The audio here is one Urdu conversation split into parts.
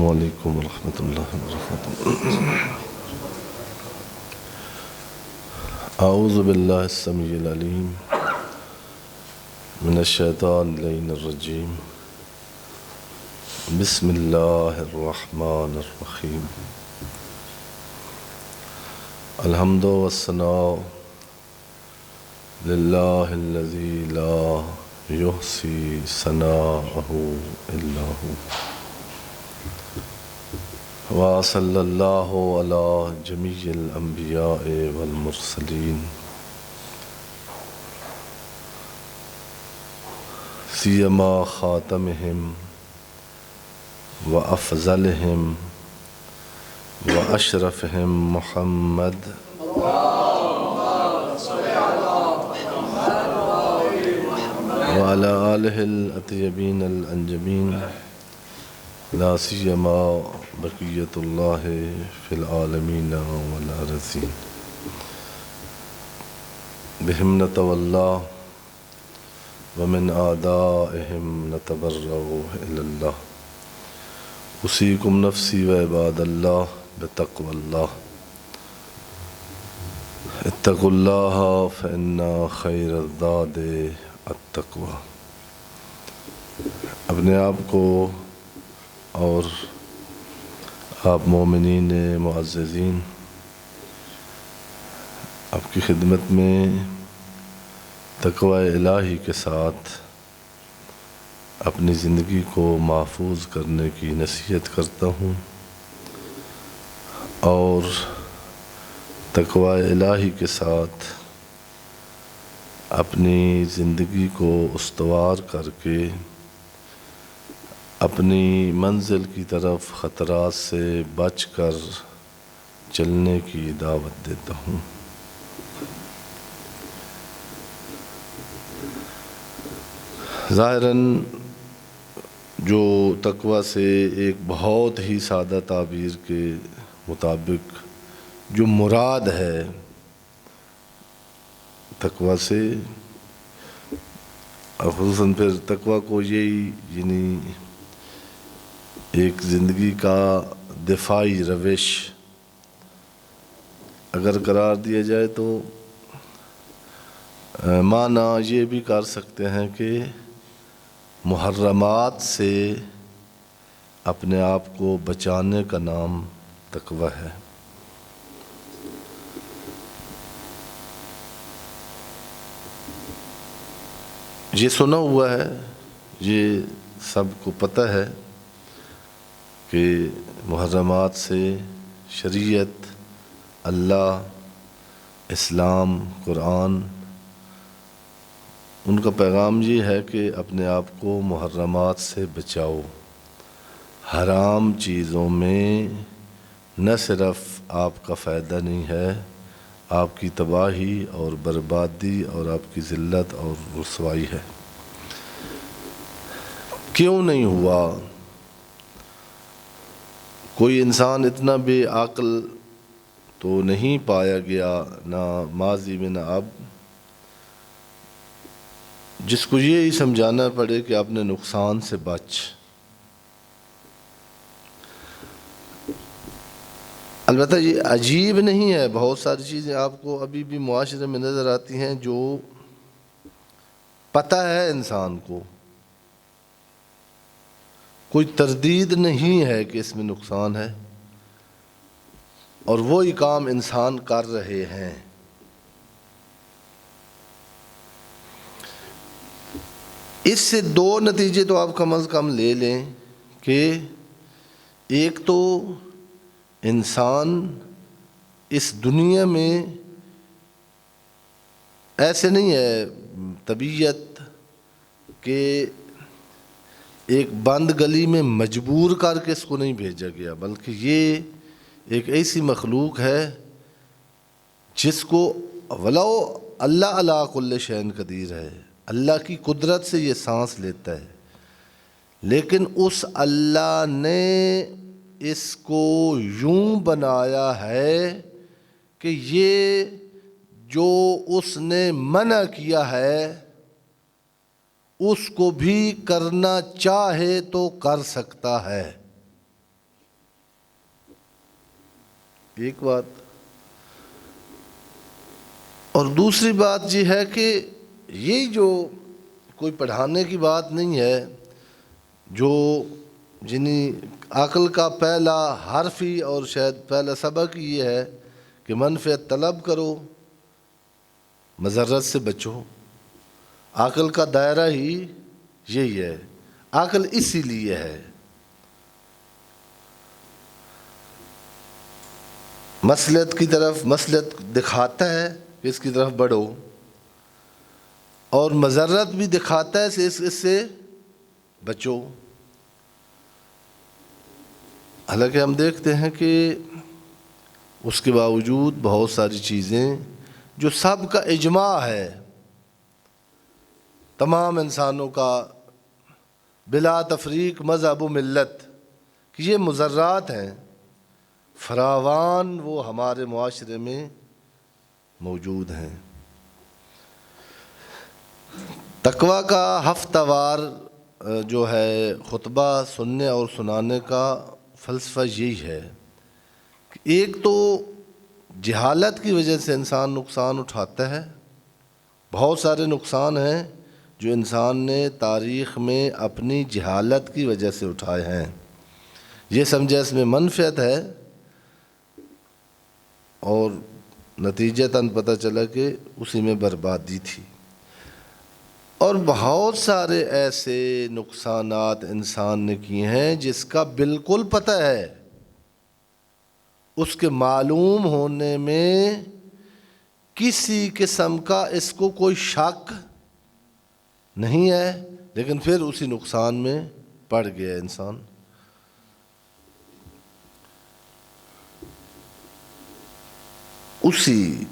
السلام علیکم ورحمۃ اللہ وبرکاتہ۔ اعوذ باللہ السمیع العلیم من الشیطان اللعین الرجیم، بسم اللہ الرحمن الرحیم۔ الحمد والثناء للہ الذی لا یحصی ثناءہ الا ہو، وصلی اللہ علی جمیع الانبیاء والمرسلین، سیما خاتمہم وافضلہم واشرفہم محمد وعلی آلہ الاطیبین الانجمین، لا سیما بقیت اللہ فی العالمین والارضین، بہم نتولی ومن اعدائہم نتبرأ الی اللہ، اوصیکم نفسی و عباد اللہ بتقوی اللہ، اتقوا اللہ فإن خیر الزاد التقوی۔ اپنے آپ کو اور آپ مومنین معززین آپ کی خدمت میں تقوی الہی کے ساتھ اپنی زندگی کو محفوظ کرنے کی نصیحت کرتا ہوں، اور تقوی الہی کے ساتھ اپنی زندگی کو استوار کر کے اپنی منزل کی طرف خطرات سے بچ کر چلنے کی دعوت دیتا ہوں۔ ظاہراً جو تقوی سے ایک بہت ہی سادہ تعبیر کے مطابق جو مراد ہے تقوی سے، خصوصاً پھر تقوی کو یہی یعنی ایک زندگی کا دفاعی روش اگر قرار دیا جائے تو معنی یہ بھی کر سکتے ہیں کہ محرمات سے اپنے آپ کو بچانے کا نام تقوی ہے۔ یہ سنا ہوا ہے، یہ سب کو پتہ ہے کہ محرمات سے شریعت، اللہ، اسلام، قرآن، ان کا پیغام یہ ہے کہ اپنے آپ کو محرمات سے بچاؤ۔ حرام چیزوں میں نہ صرف آپ کا فائدہ نہیں ہے، آپ کی تباہی اور بربادی اور آپ کی ذلت اور رسوائی ہے۔ کیوں نہیں ہوا؟ کوئی انسان اتنا بے عقل تو نہیں پایا گیا، نہ ماضی میں نہ اب، جس کو یہی سمجھانا پڑے کہ اپنے نقصان سے بچ۔ البتہ یہ عجیب نہیں ہے، بہت ساری چیزیں آپ کو ابھی بھی معاشرے میں نظر آتی ہیں جو پتہ ہے انسان کو، کوئی تردید نہیں ہے کہ اس میں نقصان ہے، اور وہی کام انسان کر رہے ہیں۔ اس سے دو نتیجے تو آپ کم از کم لے لیں کہ ایک تو انسان اس دنیا میں ایسے نہیں ہے طبیعت کہ ایک بند گلی میں مجبور کر کے اس کو نہیں بھیجا گیا، بلکہ یہ ایک ایسی مخلوق ہے جس کو ولو اللہ علی کل شیء قدیر ہے، اللہ کی قدرت سے یہ سانس لیتا ہے، لیکن اس اللہ نے اس کو یوں بنایا ہے کہ یہ جو اس نے منع کیا ہے اس کو بھی کرنا چاہے تو کر سکتا ہے۔ ایک بات. اور دوسری بات یہ ہے کہ یہ جو کوئی پڑھانے کی بات نہیں ہے، جو جنی عقل کا پہلا حرف ہی اور شاید پہلا سبق یہ ہے کہ منفعت طلب کرو، مضرت سے بچو. عقل کا دائرہ ہی یہی ہے. عقل اسی لیے ہے. مصلحت کی طرف مصلحت دکھاتا ہے کہ اس کی طرف بڑھو، اور مضرت بھی دکھاتا ہے کہ اس سے بچو. حالانکہ ہم دیکھتے ہیں کہ اس کے باوجود بہت ساری چیزیں جو سب کا اجماع ہے، تمام انسانوں کا بلا تفریق مذہب و ملت، کہ یہ مضرات ہیں، فراوان وہ ہمارے معاشرے میں موجود ہیں. تقویٰ کا ہفتہ وار جو ہے خطبہ سننے اور سنانے کا فلسفہ یہی ہے کہ ایک تو جہالت کی وجہ سے انسان نقصان اٹھاتا ہے. بہت سارے نقصان ہیں جو انسان نے تاریخ میں اپنی جہالت کی وجہ سے اٹھائے ہیں. یہ سمجھے اس میں منفعت ہے، اور نتیجتاً پتہ چلا کہ اسی میں بربادی تھی. اور بہت سارے ایسے نقصانات انسان نے کیے ہیں جس کا بالکل پتہ ہے، اس کے معلوم ہونے میں کسی قسم کا اس کو کوئی شک نہیں ہے، لیکن پھر اسی نقصان میں پڑ گیا انسان. اسی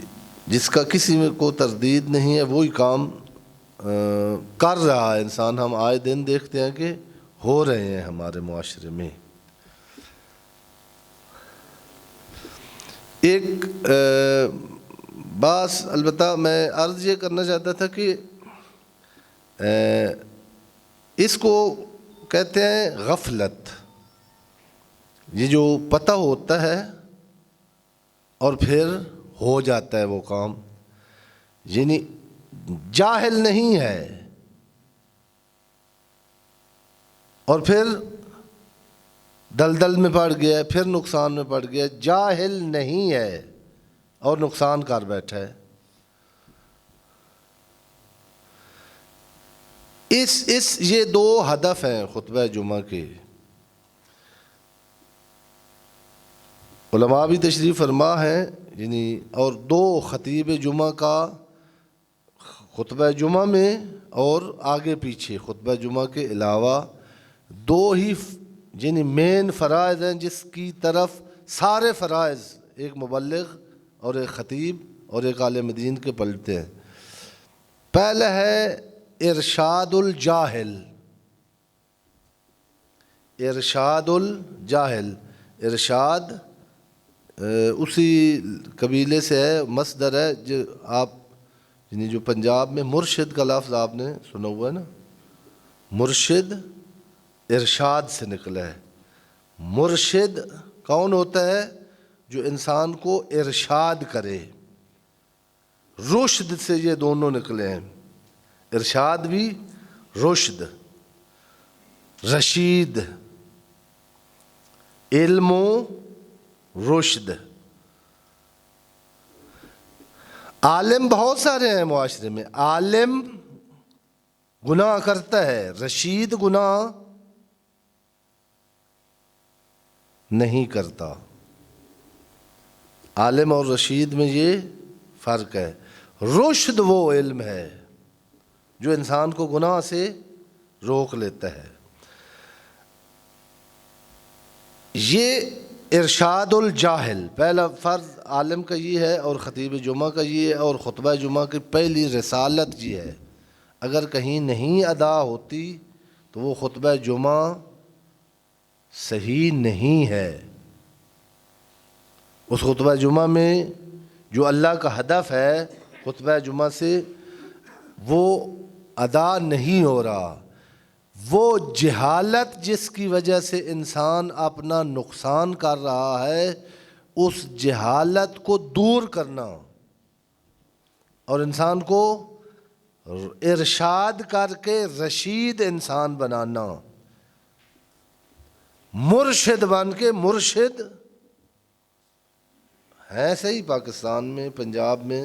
جس کا کسی میں کو تردید نہیں ہے وہی کام کر رہا ہے انسان. ہم آئے دن دیکھتے ہیں کہ ہو رہے ہیں ہمارے معاشرے میں. ایک بات البتہ میں عرض یہ کرنا چاہتا تھا کہ اس کو کہتے ہیں غفلت. یہ جو پتہ ہوتا ہے اور پھر ہو جاتا ہے وہ کام، یعنی جاہل نہیں ہے اور پھر دلدل میں پڑ گیا، پھر نقصان میں پڑ گیا. جاہل نہیں ہے اور نقصان کر بیٹھا ہے. یہ دو ہدف ہیں خطبہ جمعہ کے. علماء بھی تشریف فرما ہیں، یعنی اور دو خطیب جمعہ کا خطبہ جمعہ میں اور آگے پیچھے خطبہ جمعہ کے علاوہ دو ہی یعنی مین فرائض ہیں جس کی طرف سارے فرائض ایک مبلغ اور ایک خطیب اور ایک عالم دین کے پلٹتے ہیں. پہلا ہے ارشاد الجاہل. ارشاد الجاہل، ارشاد اسی قبیلے سے ہے، مصدر ہے. جو آپ یعنی جو پنجاب میں مرشد کا لفظ آپ نے سنا ہوا ہے نا، مرشد ارشاد سے نکلا ہے. مرشد کون ہوتا ہے؟ جو انسان کو ارشاد کرے. رشد سے یہ دونوں نکلے ہیں، ارشاد بھی، رشد، رشید، علم و رشد. عالم بہت سارے ہیں معاشرے میں. عالم گناہ کرتا ہے، رشید گناہ نہیں کرتا. عالم اور رشید میں یہ فرق ہے. رشد وہ علم ہے جو انسان کو گناہ سے روک لیتا ہے. یہ ارشاد الجاہل پہلا فرض عالم کا یہ ہے، اور خطیب جمعہ کا یہ ہے، اور خطبہ جمعہ کی پہلی رسالت یہ ہے. اگر کہیں نہیں ادا ہوتی تو وہ خطبہ جمعہ صحیح نہیں ہے. اس خطبہ جمعہ میں جو اللہ کا ہدف ہے خطبہ جمعہ سے وہ ادا نہیں ہو رہا. وہ جہالت جس کی وجہ سے انسان اپنا نقصان کر رہا ہے اس جہالت کو دور کرنا اور انسان کو ارشاد کر کے رشید انسان بنانا، مرشد بن کے. مرشد ہیں صحیح پاکستان میں، پنجاب میں،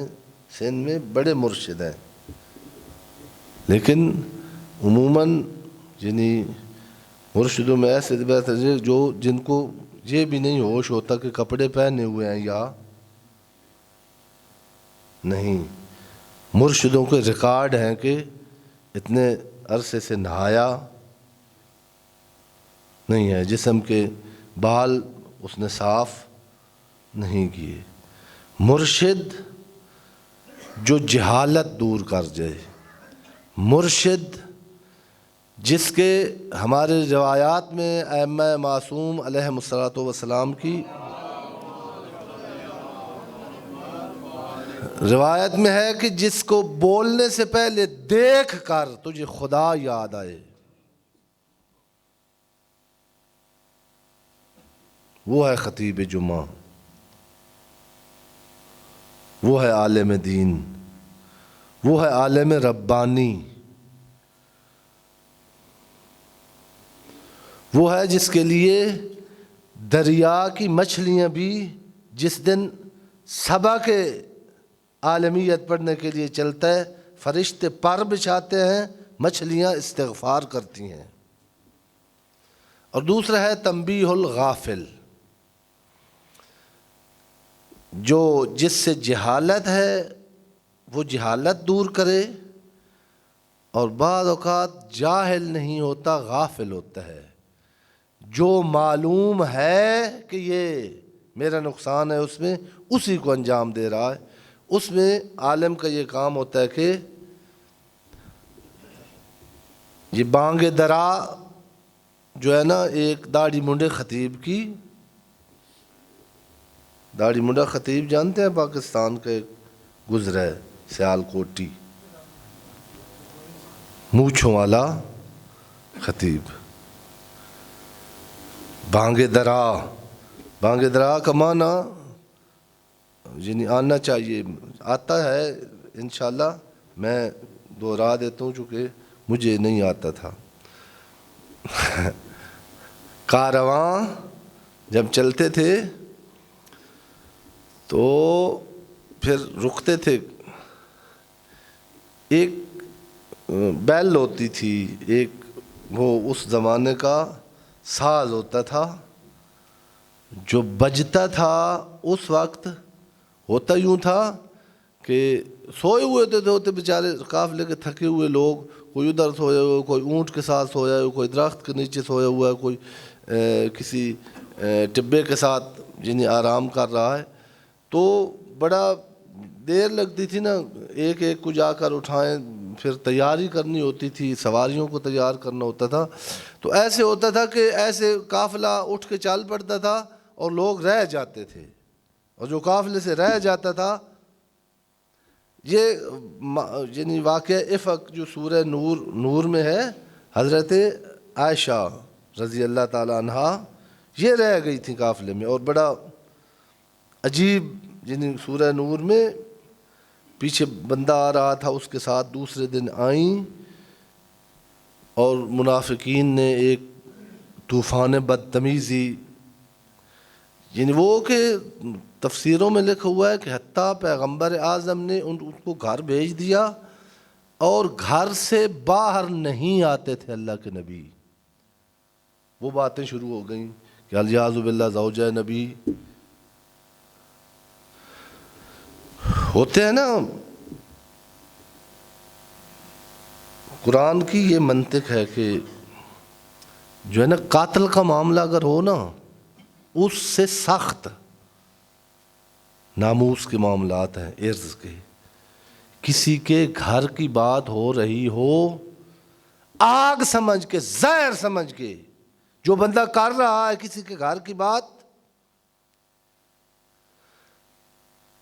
سندھ میں بڑے مرشد ہیں، لیکن عموماً یعنی مرشدوں میں ایسے جو جن کو یہ بھی نہیں ہوش ہوتا کہ کپڑے پہنے ہوئے ہیں یا نہیں. مرشدوں کے ریکارڈ ہیں کہ اتنے عرصے سے نہایا نہیں ہے، جسم کے بال اس نے صاف نہیں کیے. مرشد جو جہالت دور کر جائے، مرشد جس کے ہمارے روایات میں ائمہ معصوم علیہم الصلوۃ والسلام کی روایت میں ہے کہ جس کو بولنے سے پہلے دیکھ کر تجھے خدا یاد آئے، وہ ہے خطیب جمعہ، وہ ہے عالم دین، وہ ہے عالم ربانی، وہ ہے جس کے لیے دریا کی مچھلیاں بھی جس دن صبا کے عالمیت پڑھنے کے لیے چلتا ہے، فرشتے پر بچھاتے ہیں، مچھلیاں استغفار کرتی ہیں. اور دوسرا ہے تنبیہ الغافل، جو جس سے جہالت ہے وہ جہالت دور کرے، اور بعض اوقات جاہل نہیں ہوتا، غافل ہوتا ہے. جو معلوم ہے کہ یہ میرا نقصان ہے اس میں، اسی کو انجام دے رہا ہے. اس میں عالم کا یہ کام ہوتا ہے کہ یہ بانگ درا جو ہے نا، ایک داڑھی منڈے خطیب کی، داڑھی منڈا خطیب جانتے ہیں پاکستان کا ایک گزرا ہے، سیال کوٹی، مونچھوں والا خطیب. بانگ درا کا معنی یعنی آنا چاہیے، آتا ہے انشاءاللہ، میں دوہرا دیتا ہوں چونکہ مجھے نہیں آتا تھا. کارواں جب چلتے تھے تو پھر رکتے تھے، ایک بیل ہوتی تھی، ایک وہ اس زمانے کا ساز ہوتا تھا جو بجتا تھا. اس وقت ہوتا یوں تھا کہ سوئے ہوئے ہوتے بیچارے قافلے کے تھکے ہوئے لوگ، کوئی ادھر سویا ہوا، کوئی اونٹ کے ساتھ سویا ہوا، کوئی درخت کے نیچے سویا ہوا ہے، کوئی کسی ٹبے کے ساتھ یعنی آرام کر رہا ہے. تو بڑا دیر لگتی تھی نا، ایک ایک کو جا کر اٹھائیں، پھر تیاری کرنی ہوتی تھی، سواریوں کو تیار کرنا ہوتا تھا. تو ایسے ہوتا تھا کہ ایسے قافلہ اٹھ کے چل پڑتا تھا اور لوگ رہ جاتے تھے، اور جو قافلے سے رہ جاتا تھا، یہ یعنی واقعہ افق جو سورہ نور میں ہے، حضرت عائشہ رضی اللہ تعالی عنہا یہ رہ گئی تھی قافلے میں. اور بڑا عجیب، یعنی سورہ نور میں پیچھے بندہ آ رہا تھا، اس کے ساتھ دوسرے دن آئیں اور منافقین نے ایک طوفان بدتمیزی، یعنی وہ کہ تفسیروں میں لکھا ہوا ہے کہ حتیٰ پیغمبر اعظم نے ان کو گھر بھیج دیا اور گھر سے باہر نہیں آتے تھے اللہ کے نبی. وہ باتیں شروع ہو گئیں کہ الیاذ باللہ زوجہ نبی ہوتے ہیں نا. قرآن کی یہ منطق ہے کہ جو ہے نا، قاتل کا معاملہ اگر ہو نا، اس سے سخت ناموس کے معاملات ہیں، عرض کے. کسی کے گھر کی بات ہو رہی ہو، آگ سمجھ کے، زہر سمجھ کے جو بندہ کر رہا ہے کسی کے گھر کی بات،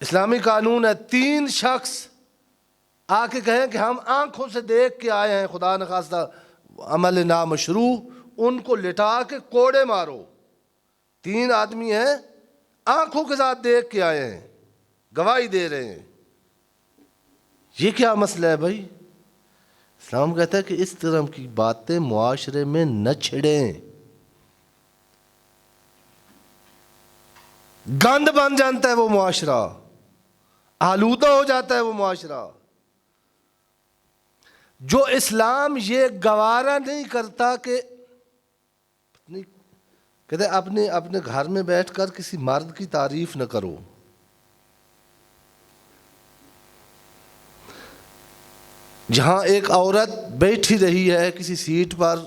اسلامی قانون ہے 3 شخص آ کے کہیں کہ ہم آنکھوں سے دیکھ کے آئے ہیں، خدا نخواستہ عمل نامشروع، ان کو لٹا کے کوڑے مارو. 3 آدمی ہیں، آنکھوں کے ساتھ دیکھ کے آئے ہیں، گواہی دے رہے ہیں۔ یہ کیا مسئلہ ہے بھائی؟ اسلام کہتا ہے کہ اس طرح کی باتیں معاشرے میں نہ چھڑیں، گند بن جاتا ہے وہ معاشرہ، آلودہ ہو جاتا ہے وہ معاشرہ۔ جو اسلام یہ گوارا نہیں کرتا کہ کہتے اپنے گھر میں بیٹھ کر کسی مرد کی تعریف نہ کرو، جہاں ایک عورت بیٹھی رہی ہے کسی سیٹ پر،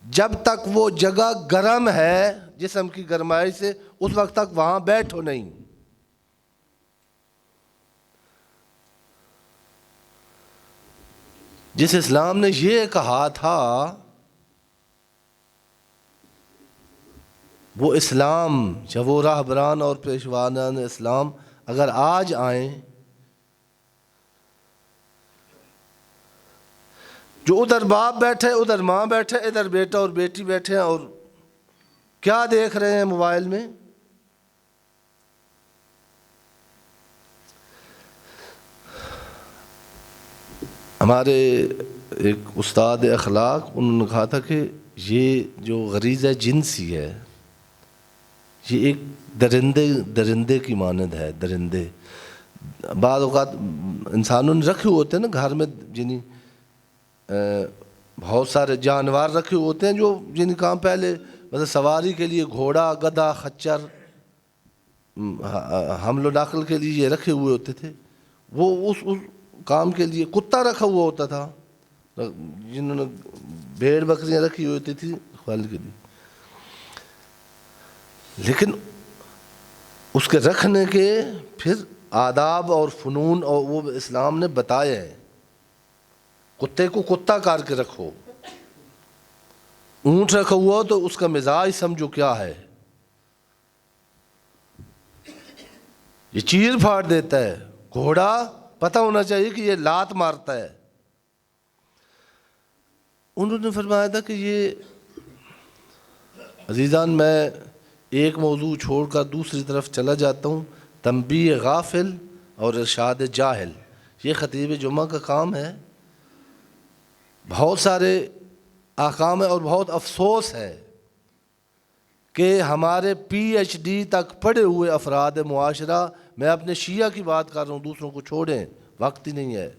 جب تک وہ جگہ گرم ہے جسم کی گرمائی سے، اس وقت تک وہاں بیٹھو نہیں۔ جس اسلام نے یہ کہا تھا، وہ اسلام یا وہ راہبران اور پیشوان اسلام اگر آج آئیں، جو ادھر باپ بیٹھے، ادھر ماں بیٹھے، ادھر بیٹا اور بیٹی بیٹھے ہیں، اور کیا دیکھ رہے ہیں موبائل میں؟ ہمارے ایک استاد اخلاق، انہوں نے کہا تھا کہ یہ جو غریزہ جنسی ہے، یہ ایک درندے کی مانند ہے۔ درندے بعض اوقات انسانوں نے رکھے ہوتے ہیں نا گھر میں، جنہیں بہت سارے جانور رکھے ہوتے ہیں جو جن کا پہلے مثلا سواری کے لیے گھوڑا، گدھا، خچر، حمل و نقل کے لیے یہ رکھے ہوئے ہوتے تھے، وہ اس کام کے لیے کتا رکھا ہوا ہوتا تھا، جنہوں نے بھیڑ بکریاں رکھی ہوتی تھی خل کے لیے۔ لیکن اس کے رکھنے کے پھر آداب اور فنون اور وہ اسلام نے بتائے ہیں۔ کتے کو کتا کر کے رکھو، اونٹ رکھا ہوا تو اس کا مزاج سمجھو کیا ہے، یہ چیر پھاڑ دیتا ہے۔ گھوڑا پتہ ہونا چاہیے کہ یہ لات مارتا ہے۔ انہوں نے فرمایا تھا کہ یہ عزیزان، میں ایک موضوع چھوڑ کر دوسری طرف چلا جاتا ہوں، تنبیہ غافل اور ارشاد جاہل، یہ خطیب جمعہ کا کام ہے۔ بہت سارے احکام ہیں، اور بہت افسوس ہے کہ ہمارے پی ایچ ڈی تک پڑھے ہوئے افراد معاشرہ، میں اپنے شیعہ کی بات کر رہا ہوں، دوسروں کو چھوڑیں، وقت ہی نہیں ہے،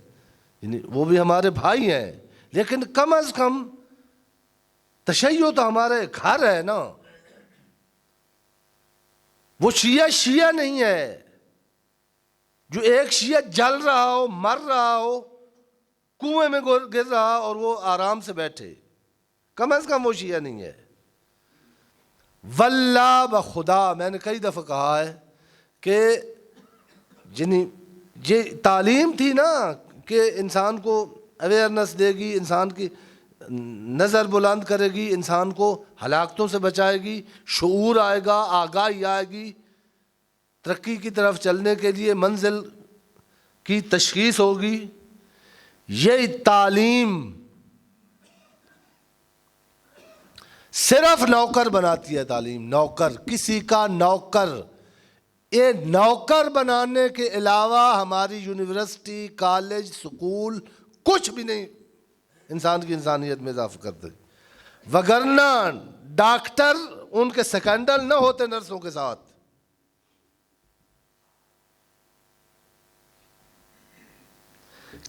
یعنی وہ بھی ہمارے بھائی ہیں، لیکن کم از کم تشیع تو ہمارے گھر ہے نا۔ وہ شیعہ نہیں ہے جو ایک شیعہ جل رہا ہو، مر رہا ہو، کنویں میں گر رہا اور وہ آرام سے بیٹھے، کم از کم وہ شیعہ نہیں ہے۔ واللہ بخدا، میں نے کئی دفعہ کہا ہے کہ یہ تعلیم تھی نا کہ انسان کو اویئرنس دے گی، انسان کی نظر بلند کرے گی، انسان کو ہلاکتوں سے بچائے گی، شعور آئے گا، آگاہی آئے گی، ترقی کی طرف چلنے کے لیے منزل کی تشخیص ہوگی۔ یہ تعلیم صرف نوکر بناتی ہے۔ تعلیم نوکر، کسی کا نوکر، یہ نوکر بنانے کے علاوہ ہماری یونیورسٹی، کالج، سکول کچھ بھی نہیں انسان کی انسانیت میں اضافہ کرتے، وگرنہ ڈاکٹر ان کے سیکنڈل نہ ہوتے نرسوں کے ساتھ۔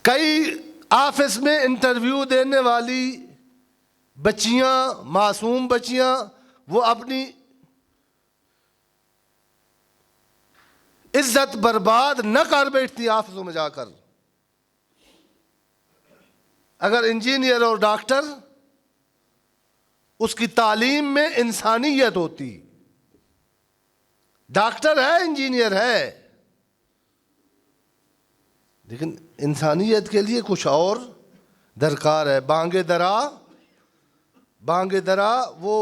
کئی آفس میں انٹرویو دینے والی بچیاں، معصوم بچیاں، وہ اپنی عزت برباد نہ کر بیٹھتی آفسوں میں جا کر۔ اگر انجینئر اور ڈاکٹر، اس کی تعلیم میں انسانیت ہوتی، ڈاکٹر ہے، انجینئر ہے، لیکن انسانیت کے لیے کچھ اور درکار ہے۔ بانگ درا وہ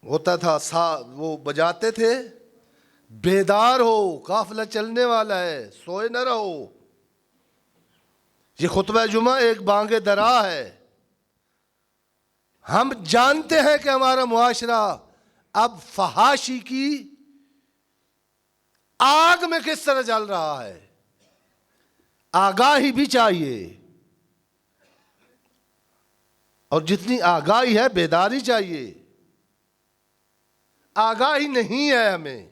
ہوتا تھا، وہ بجاتے تھے، بیدار ہو، قافلہ چلنے والا ہے، سوئے نہ رہو۔ یہ خطبہ جمعہ ایک بانگ درا ہے۔ ہم جانتے ہیں کہ ہمارا معاشرہ اب فحاشی کی آگ میں کس طرح جل رہا ہے. آگاہی بھی چاہیے، اور جتنی آگاہی ہے بیداری چاہیے. آگاہی نہیں ہے ہمیں.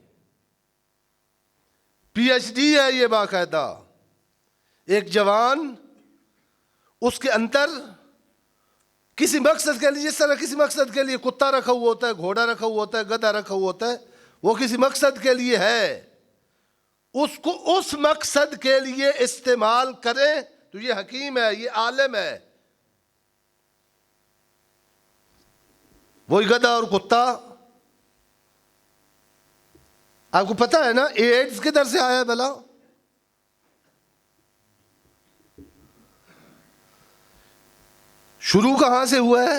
پی ایچ ڈی ہے یہ باقاعدہ. ایک جوان اس کے اندر کسی مقصد کے لیے، جس طرح کسی مقصد کے لیے کتا رکھا ہوا ہوتا ہے، گھوڑا رکھا ہوا ہوتا ہے، گدھا رکھا ہوا ہوتا ہے، وہ کسی مقصد کے لیے ہے. اس کو اس مقصد کے لیے استعمال کریں تو یہ حکیم ہے، یہ عالم ہے. وہی گدھا اور کتا. آپ کو پتا ہے نا ایڈز کدھر سے آیا بلا؟ شروع کہاں سے ہوا ہے؟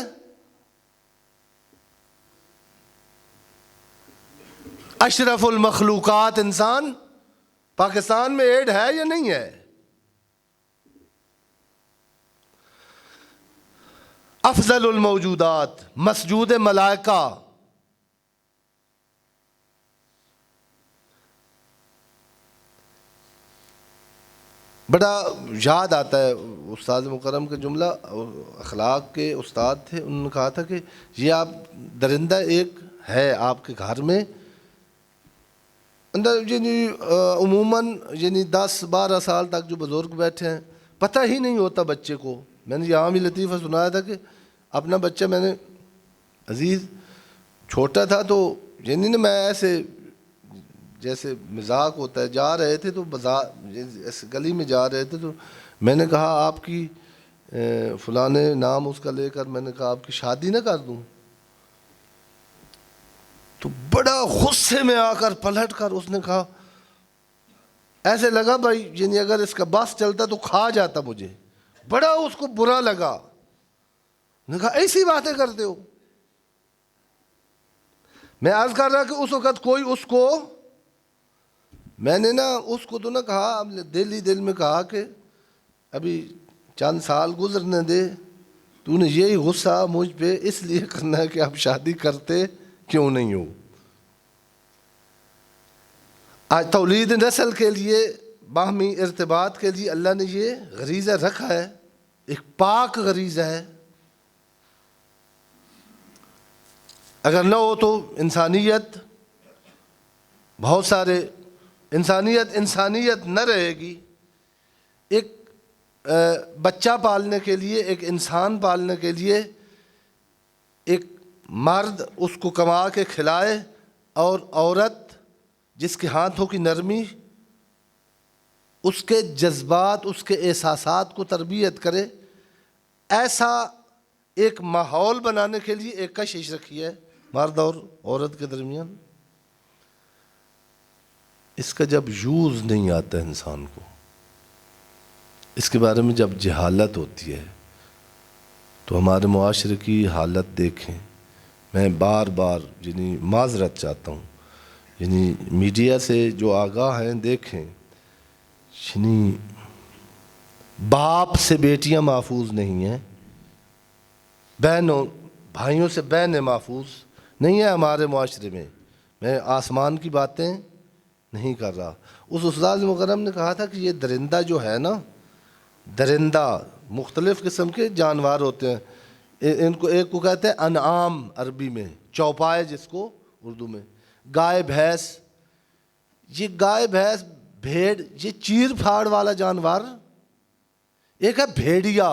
اشرف المخلوقات انسان پاکستان میں ایڈ ہے یا نہیں ہے؟ افضل الموجودات مسجود ملائکہ. بڑا یاد آتا ہے استاد مکرم کا جملہ، اخلاق کے استاد تھے. انہوں نے کہا تھا کہ یہ آپ درندہ ایک ہے آپ کے گھر میں اندر، یعنی عموماً یعنی 10-12 سال تک جو بزرگ بیٹھے ہیں پتہ ہی نہیں ہوتا بچے کو. میں نے یہاں بھی لطیفہ سنایا تھا کہ اپنا بچہ میں نے عزیز چھوٹا تھا تو یعنی نا میں ایسے جیسے مذاق ہوتا ہے جا رہے تھے تو ایسے گلی میں جا رہے تھے تو میں نے کہا آپ کی فلانے نام اس کا لے کر میں نے کہا آپ کی شادی نہ کر دوں. تو بڑا غصے میں آ کر پلٹ کر اس نے کہا، ایسے لگا بھائی یعنی اگر اس کا بس چلتا تو کھا جاتا مجھے. بڑا اس کو برا لگا. نے کہا ایسی باتیں کرتے ہو. میں عرض کر رہا کہ اس وقت کوئی اس کو، میں نے نا اس کو تو نہ کہا، دل ہی دل میں کہا کہ ابھی چند سال گزرنے دے، تو نے یہی غصہ مجھ پہ اس لیے کرنا ہے کہ آپ شادی کرتے کیوں نہیں ہو. آج تولید نسل کے لیے، باہمی ارتباط کے لیے اللہ نے یہ غریزہ رکھا ہے، ایک پاک غریزہ ہے. اگر نہ ہو تو انسانیت بہت سارے انسانیت نہ رہے گی. ایک بچہ پالنے کے لیے، ایک انسان پالنے کے لیے ایک مرد اس کو کما کے کھلائے اور عورت جس کے ہاتھوں کی نرمی اس کے جذبات، اس کے احساسات کو تربیت کرے، ایسا ایک ماحول بنانے کے لیے ایک کشش رکھی ہے مرد اور عورت کے درمیان. اس کا جب یوز نہیں آتا انسان کو، اس کے بارے میں جب جہالت ہوتی ہے تو ہمارے معاشرے کی حالت دیکھیں. میں بار بار یعنی معذرت چاہتا ہوں، یعنی میڈیا سے جو آگاہ ہیں دیکھیں، یعنی باپ سے بیٹیاں محفوظ نہیں ہیں، بہنوں بھائیوں سے بہنیں محفوظ نہیں ہیں ہمارے معاشرے میں. میں آسمان کی باتیں نہیں کر رہا. اس استاد مکرم نے کہا تھا کہ یہ درندہ جو ہے نا، درندہ مختلف قسم کے جانور ہوتے ہیں. ان کو ایک کو کہتے ہیں انعام عربی میں، چوپائے جس کو اردو میں. گائے بھینس، یہ گائے بھینس بھیڑ یہ چیر پھاڑ والا جانور. ایک ہے بھیڑیا.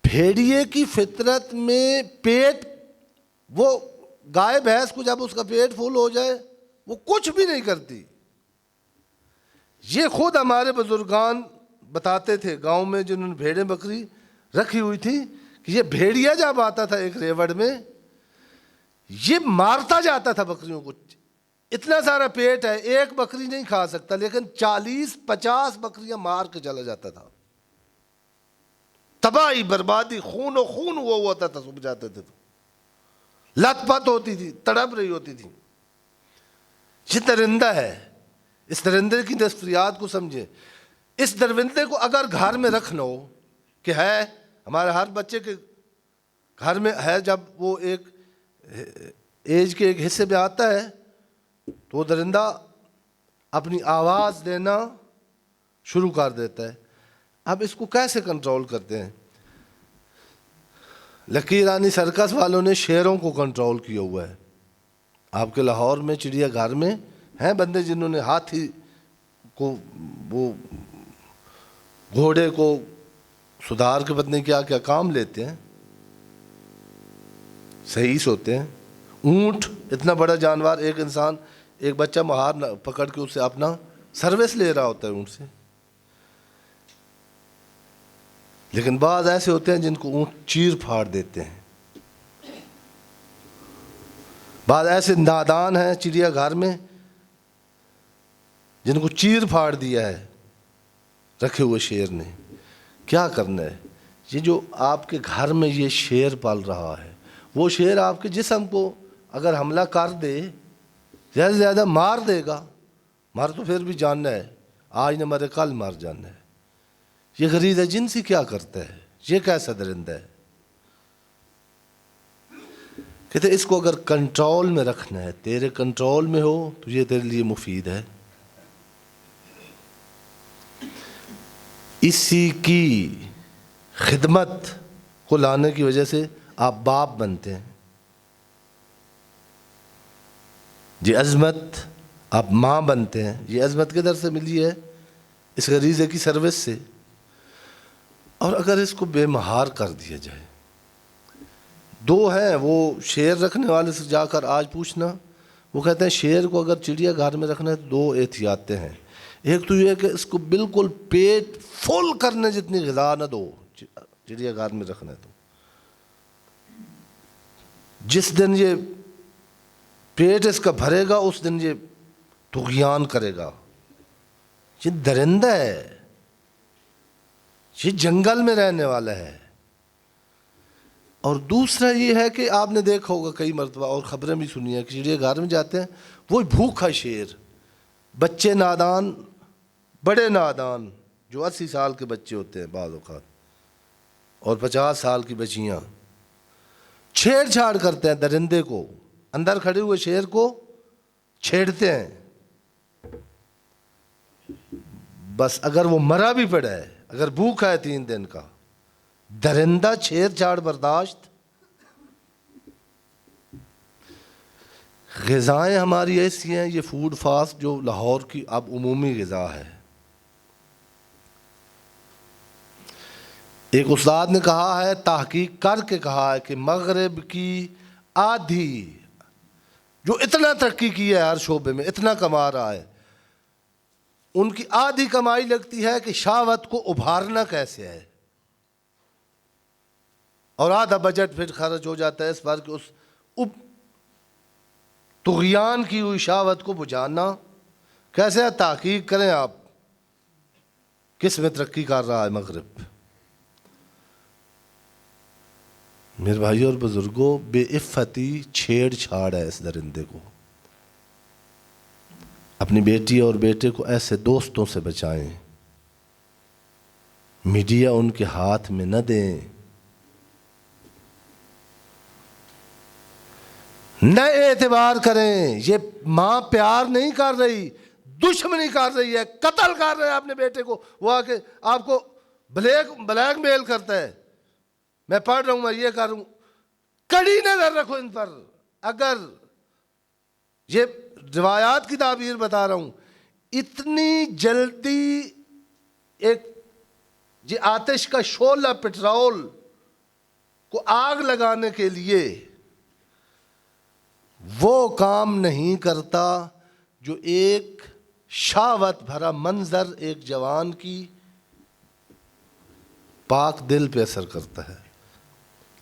بھیڑیے کی فطرت میں پیٹ، وہ گائے بھینس کو جب اس کا پیٹ فل ہو جائے وہ کچھ بھی نہیں کرتی. یہ خود ہمارے بزرگان بتاتے تھے گاؤں میں جنہوں نے بھیڑیں بکری رکھی ہوئی تھی کہ یہ بھیڑیا جب آتا تھا ایک ریوڑ میں یہ مارتا جاتا تھا بکریوں کو. اتنا سارا پیٹ ہے، ایک بکری نہیں کھا سکتا، لیکن 40-50 بکریاں مار کے چلا جاتا تھا. تباہی بربادی، خون و خون ہوا ہوتا تھا. صبح جاتے تھے تو لت پت ہوتی تھی، تڑپ رہی ہوتی تھی. یہ درندہ ہے. اس درندے کی نفسیات کو سمجھے. اس درندے کو اگر گھر میں رکھنا ہو کہ ہے ہمارے ہر بچے کے گھر میں ہے جب وہ ایک ایج کے ایک حصے پہ آتا ہے تو وہ درندہ اپنی آواز دینا شروع کر دیتا ہے. اب اس کو کیسے کنٹرول کرتے ہیں؟ لکی رانی سرکس والوں نے شیروں کو کنٹرول کیا ہوا ہے. آپ کے لاہور میں چڑیا گھر میں ہیں بندے جنہوں نے ہاتھی کو وہ گھوڑے کو سدھار کے پتہ نہیں کیا کیا کام لیتے ہیں، صحیح ہوتے ہیں. اونٹ اتنا بڑا جانور، ایک انسان ایک بچہ مہار پکڑ کے اسے اپنا سروس لے رہا ہوتا ہے اونٹ سے. لیکن بعض ایسے ہوتے ہیں جن کو اونٹ چیر پھاڑ دیتے ہیں. بعض ایسے نادان ہیں چڑیا گھر میں جن کو چیر پھاڑ دیا ہے رکھے ہوئے شیر نے. کیا کرنا ہے؟ یہ جو آپ کے گھر میں یہ شیر پال رہا ہے، وہ شیر آپ کے جسم کو اگر حملہ کر دے زیادہ سے زیادہ مار دے گا. مار تو پھر بھی جاننا ہے، آج نہ مرے کل مار جانا ہے. یہ غریزہ جنسی کیا کرتا ہے؟ یہ کیسا درندہ ہے؟ کہتے اس کو اگر کنٹرول میں رکھنا ہے، تیرے کنٹرول میں ہو تو یہ تیرے لیے مفید ہے. اسی کی خدمت کو لانے کی وجہ سے آپ باپ بنتے ہیں. یہ عظمت آپ ماں بنتے ہیں. یہ عظمت کدھر سے ملی ہے؟ اس غریزے کی سروس سے. اور اگر اس کو بے مہار کر دیا جائے، دو ہیں وہ شیر رکھنے والے سے جا کر آج پوچھنا، وہ کہتے ہیں شیر کو اگر چڑیا گھر میں رکھنا ہے تو دو احتیاطیں ہیں. ایک تو یہ کہ اس کو بالکل پیٹ فل کرنے جتنی غذا نہ دو. چڑیا گھر میں رکھنا ہے تو جس دن یہ پیٹ اس کا بھرے گا اس دن یہ طغیان کرے گا. یہ درندہ ہے، یہ جنگل میں رہنے والا ہے. اور دوسرا یہ ہے کہ آپ نے دیکھا ہوگا کئی مرتبہ اور خبریں بھی سنی ہیں کہ چڑیا گھر میں جاتے ہیں وہ بھوکھا شیر، بچے نادان، بڑے نادان جو 80 سال کے بچے ہوتے ہیں بعض اوقات اور 50 سال کی بچیاں، چھیڑ چھاڑ کرتے ہیں درندے کو. اندر کھڑے ہوئے شیر کو چھیڑتے ہیں. بس اگر وہ مرا بھی پڑا ہے، اگر بھوکا ہے 3 دن کا، درندہ چھیڑ چھاڑ برداشت. غذائیں ہماری ایسی ہیں، یہ فوڈ فاسٹ جو لاہور کی اب عمومی غذا ہے. ایک استاد نے کہا ہے، تحقیق کر کے کہا ہے کہ مغرب کی آدھی جو اتنا ترقی کی ہے ہر شعبے میں، اتنا کما رہا ہے، ان کی آدھی کمائی لگتی ہے کہ شہوت کو ابھارنا کیسے ہے، اور آدھا بجٹ پھر خرچ ہو جاتا ہے اس پر کہ اس طغیان کی ہوئی شہوت کو بجھانا کیسے ہے. تحقیق کریں آپ کس میں ترقی کر رہا ہے مغرب. میرے بھائی اور بزرگوں، بے عفتی چھیڑ چھاڑ ہے اس درندے کو. اپنی بیٹی اور بیٹے کو ایسے دوستوں سے بچائیں، میڈیا ان کے ہاتھ میں نہ دیں. نہ اعتبار کریں. یہ ماں پیار نہیں کر رہی، دشمنی کر رہی ہے، قتل کر رہے ہیں اپنے بیٹے کو. وہ آ کے آپ کو بلیک میل کرتا ہے، میں پڑھ رہا ہوں، میں یہ کروں. کڑی نظر رکھو ان پر. اگر یہ روایات کی تعبیر بتا رہا ہوں، اتنی جلدی ایک یہ آتش کا شعلہ پٹرول کو آگ لگانے کے لیے وہ کام نہیں کرتا جو ایک شہوت بھرا منظر ایک جوان کی پاک دل پہ اثر کرتا ہے.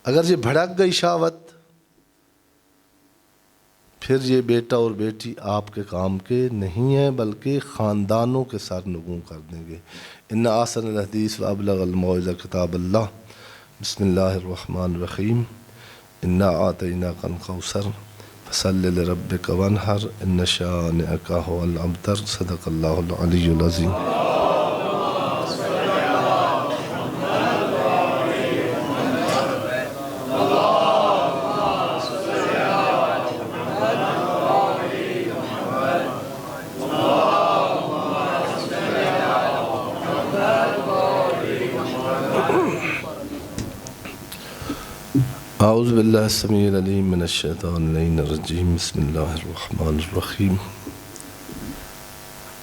اگر یہ بھڑک گئی شہوت، پھر یہ بیٹا اور بیٹی آپ کے کام کے نہیں ہیں، بلکہ خاندانوں کے ساتھ نگوں کر دیں گے. ان احسن الحدیث و ابلغ الموعظہ کتاب اللہ. بسم اللہ الرحمن الرحیم. انا اعطیناک الکوثر فصل لربک وانحر ان شانئک هو الابتر. صدق اللہ العلی العظیم. اللہ اعوذ باللہ السمیع العلیم من الشیطان اللعین الرجیم بسم اللہ الرحمن الرحیم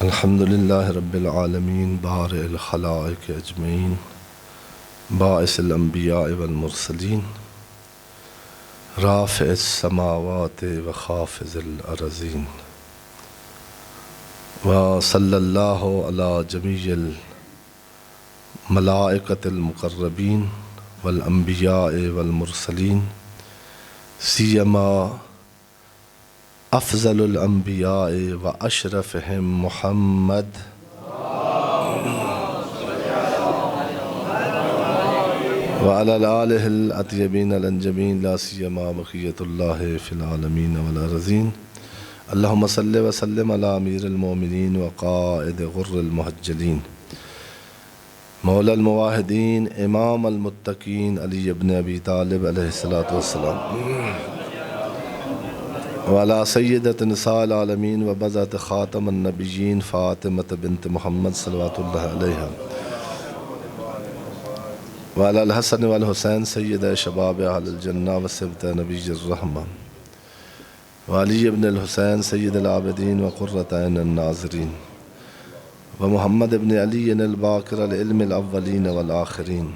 الحمد للہ رب العالمین بارئ الخلائق اجمعین باعث الانبیاء والمرسلین رافع السماوات وخافض الارضین وصلی اللہ علی جمیع الملائکۃ المقربین والانبیاء والمرسلین سیما افضل الانبیاء واشرفہم محمد وعلی آلہ الاطیبین الانجمین لا سیما بقیۃ اللہ فی العالمین والارضین اللہم صلی وسلم علی امیر المومنین وقائد غر المحجلین مولا المواحدین امام المتقین علی ابن ابی طالب علیہ السلام وعلی سیدۃ نساء العالمین وبذۃ خاتم النبیین فاطمۃ بنت محمد صلوات اللہ علیہ وعلی الحسن والحسین سید شباب اہل الجنہ وصبط نبی الرحمہ وعلی ابن الحسین سید العابدین وقرۃ عین الناظرین ومحمد ابن علی الباقر العلم الاولین والآخرین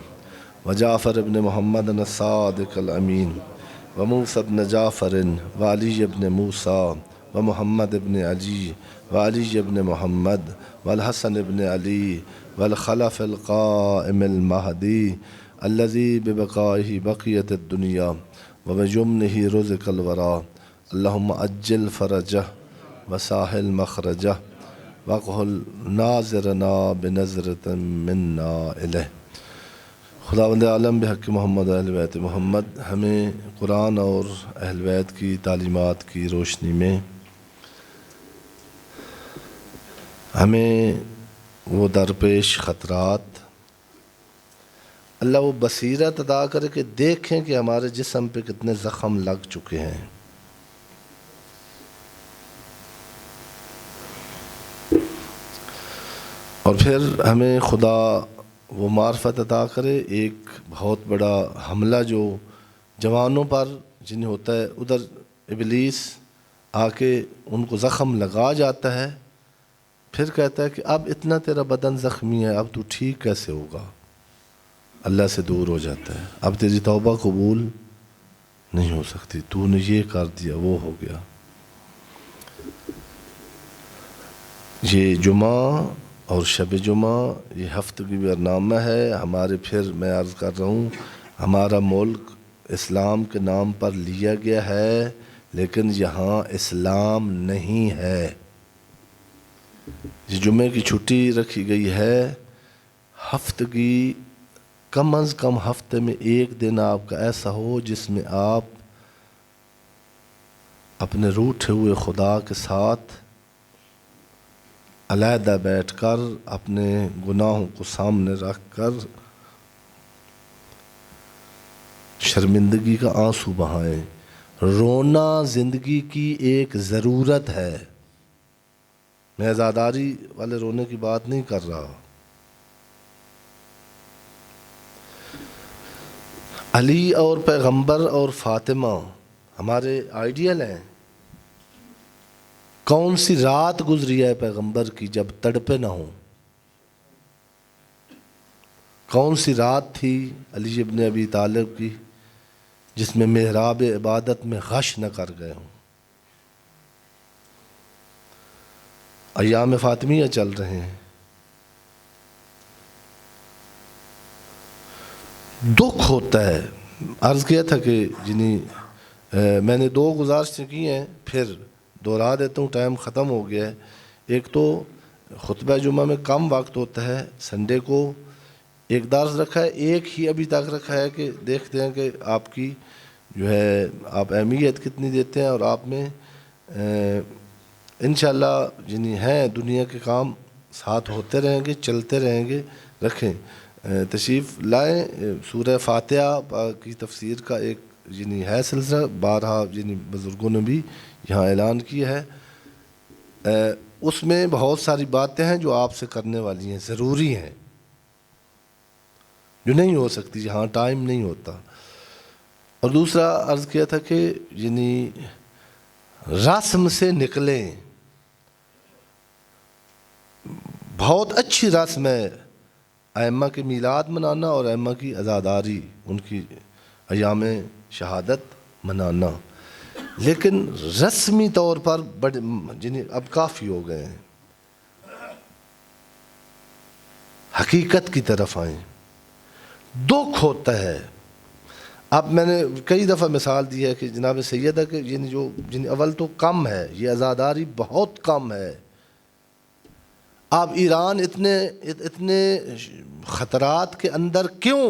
وجعفر ابن محمد الصادق الامین وموسیٰ ابن جعفر وعلی ابن موسیٰ ومحمد ابن علی وعلی ابن محمد والحسن ابن علی والخلف القائم المہدی الذی ببقائہ بقیت الدنیا وبجمنہ رزق الورا اللہم عجل فرجہ وساہل مخرجہ وقل ناظرنا بنظرۃ منا الیہ۔ خداوند عالم بحق محمد اہل بیت محمد ہمیں قرآن اور اہل بیت کی تعلیمات کی روشنی میں ہمیں وہ درپیش خطرات اللہ وہ بصیرت عطا کرے کہ دیکھیں کہ ہمارے جسم پہ کتنے زخم لگ چکے ہیں، اور پھر ہمیں خدا وہ معرفت عطا کرے ایک بہت بڑا حملہ جو جوانوں پر جنہیں ہوتا ہے، ادھر ابلیس آ کے ان کو زخم لگا جاتا ہے، پھر کہتا ہے کہ اب اتنا تیرا بدن زخمی ہے، اب تو ٹھیک کیسے ہوگا، اللہ سے دور ہو جاتا ہے، اب تیری توبہ قبول نہیں ہو سکتی، تو نے یہ کر دیا وہ ہو گیا۔ یہ جمعہ اور شب جمعہ یہ ہفتگی برنامہ ہے ہمارے، پھر میں عرض کر رہا ہوں ہمارا ملک اسلام کے نام پر لیا گیا ہے لیکن یہاں اسلام نہیں ہے۔ یہ جمعے کی چھٹی رکھی گئی ہے، ہفتگی کم از کم ہفتے میں ایک دن آپ کا ایسا ہو جس میں آپ اپنے روٹھے ہوئے خدا کے ساتھ علیحدہ بیٹھ کر اپنے گناہوں کو سامنے رکھ کر شرمندگی کا آنسو بہائیں۔ رونا زندگی کی ایک ضرورت ہے، میں عزاداری والے رونے کی بات نہیں کر رہا۔ علی اور پیغمبر اور فاطمہ ہمارے آئیڈیل ہیں۔ کون سی رات گزری ہے پیغمبر کی جب تڑپے نہ ہوں؟ کون سی رات تھی علی ابن ابی طالب کی جس میں محراب عبادت میں غش نہ کر گئے ہوں؟ ایام فاطمیہ چل رہے ہیں، دکھ ہوتا ہے۔ عرض کیا تھا کہ میں نے 2 گزارشیں کی ہیں، پھر دہرا دیتا ہوں، ٹائم ختم ہو گیا ہے۔ ایک تو خطبہ جمعہ میں کم وقت ہوتا ہے، سنڈے کو ایک درس رکھا ہے، ایک ہی ابھی تک رکھا ہے کہ دیکھتے ہیں کہ آپ کی جو ہے آپ اہمیت کتنی دیتے ہیں، اور آپ میں انشاءاللہ ہیں دنیا کے کام ساتھ ہوتے رہیں گے، چلتے رہیں گے۔ رکھیں، تشریف لائیں۔ سورہ فاتحہ کی تفسیر کا ایک ہے سلسلہ، بارہا بزرگوں نے بھی یہاں اعلان کیا ہے، اس میں بہت ساری باتیں ہیں جو آپ سے کرنے والی ہیں، ضروری ہیں، جو نہیں ہو سکتی، جہاں ٹائم نہیں ہوتا۔ اور دوسرا عرض کیا تھا کہ یعنی رسم سے نکلیں. بہت اچھی رسم ہے ائمہ کے میلاد منانا اور ائمہ کی عزاداری، ان کی ایام شہادت منانا، لیکن رسمی طور پر بڑے یعنی اب کافی ہو گئے ہیں. حقیقت کی طرف آئیں. دکھ ہوتا ہے. اب میں نے کئی دفعہ مثال دی ہے کہ جناب سیدہ کہ یعنی اول تو کم ہے، یہ عزاداری بہت کم ہے. اب ایران اتنے خطرات کے اندر کیوں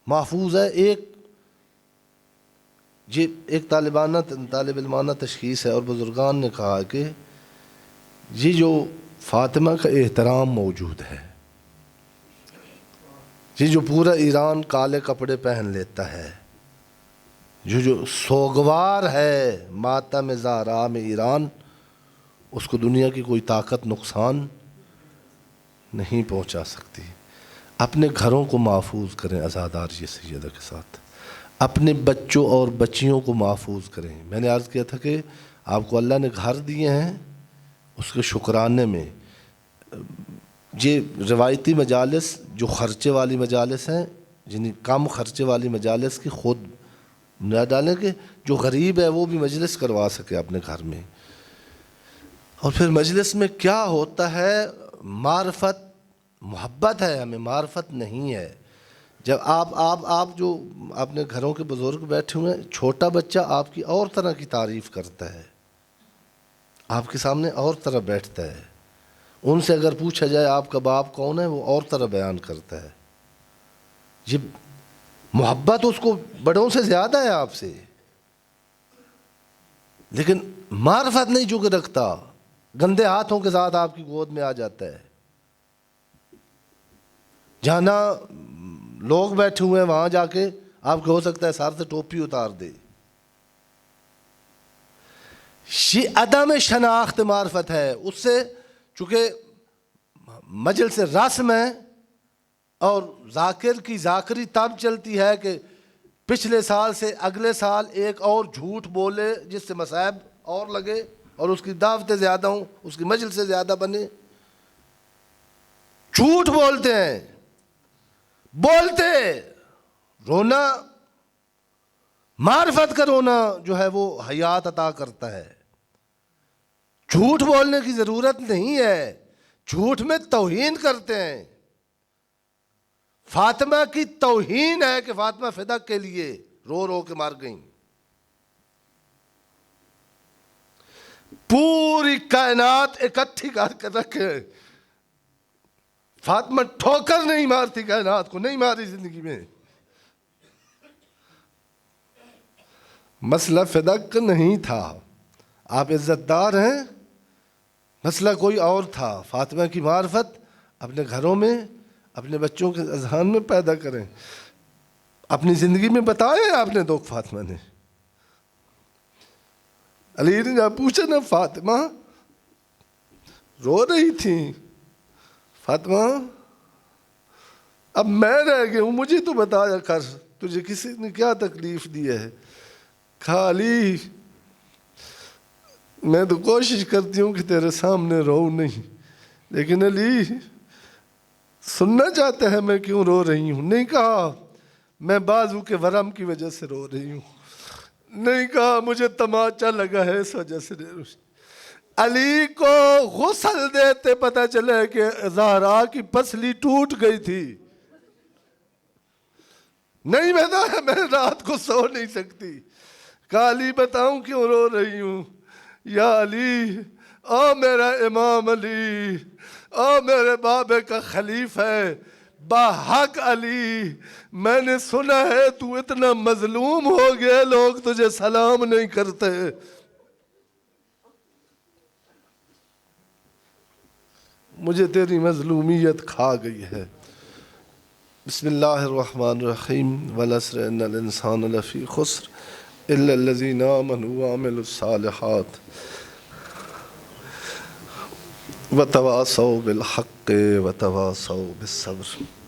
محفوظ ہے؟ ایک طالب علمانہ تشخیص ہے، اور بزرگان نے کہا کہ یہ جو فاطمہ کا احترام موجود ہے، یہ جو پورا ایران کالے کپڑے پہن لیتا ہے، جو سوگوار ہے ماتم زہرا میں ایران، اس کو دنیا کی کوئی طاقت نقصان نہیں پہنچا سکتی. اپنے گھروں کو محفوظ کریں عزاداری سیدہ کے ساتھ، اپنے بچوں اور بچیوں کو محفوظ کریں. میں نے عرض کیا تھا کہ آپ کو اللہ نے گھر دیے ہیں، اس کے شکرانے میں یہ روایتی مجالس جو خرچے والی مجالس ہیں، یعنی کم خرچے والی مجالس کی خود نہ ڈالیں کہ جو غریب ہے وہ بھی مجلس کروا سکے اپنے گھر میں. اور پھر مجلس میں کیا ہوتا ہے؟ معرفت، محبت ہے، ہمیں معرفت نہیں ہے. جب آپ جو اپنے گھروں کے بزرگ بیٹھے ہوئے ہیں، چھوٹا بچہ آپ کی اور طرح کی تعریف کرتا ہے، آپ کے سامنے اور طرح بیٹھتا ہے. ان سے اگر پوچھا جائے آپ کا باپ کون ہے، وہ اور طرح بیان کرتا ہے. یہ محبت اس کو بڑوں سے زیادہ ہے آپ سے، لیکن معرفت نہیں جو کہ رکھتا، گندے ہاتھوں کے ساتھ آپ کی گود میں آ جاتا ہے. جہاں لوگ بیٹھے ہوئے ہیں وہاں جا کے آپ کو ہو سکتا ہے سر سے ٹوپی اتار دے. یہ عدم شناخت معرفت ہے. اس سے چونکہ مجلس رسم ہے، اور ذاکر کی ذاکری تب چلتی ہے کہ پچھلے سال سے اگلے سال ایک اور جھوٹ بولے جس سے مصائب اور لگے اور اس کی دعوتیں زیادہ ہوں، اس کی مجلسیں زیادہ بنے. جھوٹ بولتے ہیں، بولتے رونا، معرفت کا رونا جو ہے وہ حیات عطا کرتا ہے. جھوٹ بولنے کی ضرورت نہیں ہے، جھوٹ میں توہین کرتے ہیں. فاطمہ کی توہین ہے کہ فاطمہ فدق کے لیے رو رو کے مار گئیں. پوری کائنات اکٹھی کر کے رکھے، فاطمہ ٹھوکر نہیں مارتی، کائنات کو نہیں ماری زندگی میں. مسئلہ فدق نہیں تھا، آپ عزت دار ہیں، مسئلہ کوئی اور تھا. فاطمہ کی معرفت اپنے گھروں میں، اپنے بچوں کے اذہان میں پیدا کریں. اپنی زندگی میں بتائیں آپ نے دکھ فاطمہ نے. علی نے جب پوچھا نا، فاطمہ رو رہی تھی، فاطمہ اب میں رہ گیا ہوں، مجھے تو بتایا کر، تجھے کسی نے کیا تکلیف دی ہے؟ کہا علی میں تو کوشش کرتی ہوں کہ تیرے سامنے رو نہیں، لیکن علی سننا چاہتا ہے میں کیوں رو رہی ہوں. نہیں کہا میں بازو کے ورم کی وجہ سے رو رہی ہوں، نہیں کہا مجھے تماچا لگا ہے اس وجہ سے. علی کو غسل دیتے پتہ چلے کہ زہرا کی پسلی ٹوٹ گئی تھی. نہیں میں رات کو سو نہیں سکتی. کہا علی بتاؤں کیوں رو رہی ہوں؟ یا علی، او میرا امام علی، او میرے بابے کا خلیفہ ہے، باحق علی، میں نے سنا ہے تو اتنا مظلوم ہو گیا، لوگ تجھے سلام نہیں کرتے. مجھے تیری مظلومیت کھا گئی ہے. بسم اللہ الرحمن الرحیم. والعصر ان الانسان لفی خسر الا الذین آمنوا وعملوا الصالحات وتواصوا بالحق وتواصوا بالصبر.